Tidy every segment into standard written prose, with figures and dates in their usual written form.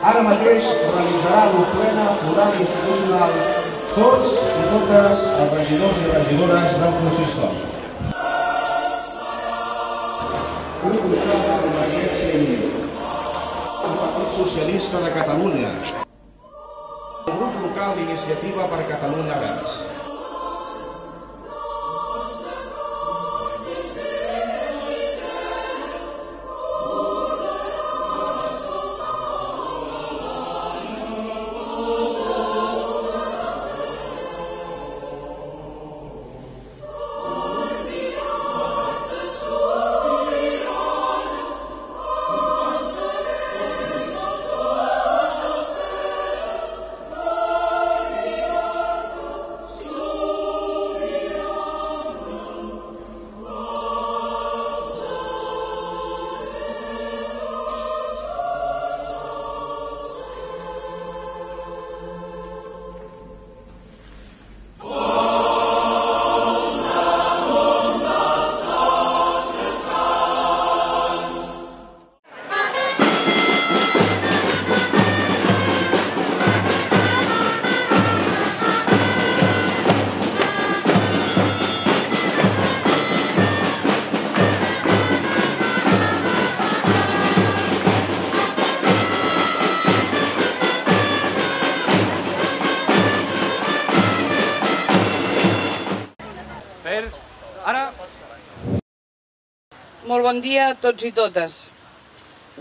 Ara mateix realitzarà l'ofrena floral institucional tots i totes els regidors i regidores del consistori. Grup local de Convergència i Unió, el Partit Socialista de Catalunya, el Grup Local d'Iniciativa per Catalunya Verds. Molt bon dia a tots i totes.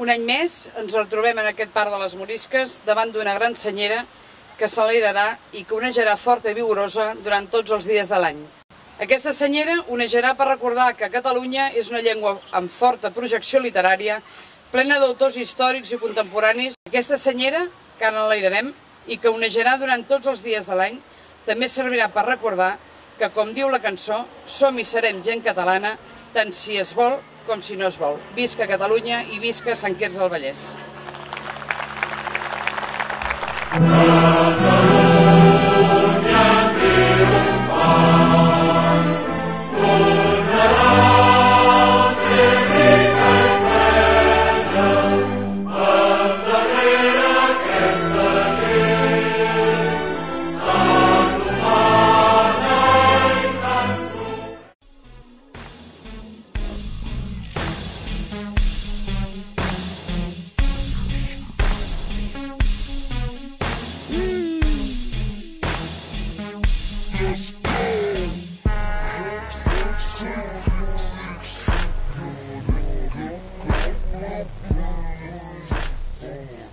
Un any més ens retrobem en aquest Parc de les Morisques davant d'una gran senyera que celebrarà i que onejarà forta i vigorosa durant tots els dies de l'any. Aquesta senyera onejarà per recordar que Catalunya és una llengua amb forta projecció literària, plena d'autors històrics i contemporanis. Aquesta senyera, que ara enlairarem i que onejarà durant tots els dies de l'any, també servirà per recordar que, com diu la cançó, som i serem gent catalana, tant si es vol com si no es vol. Visca Catalunya i visca Sant Quirze del Vallès.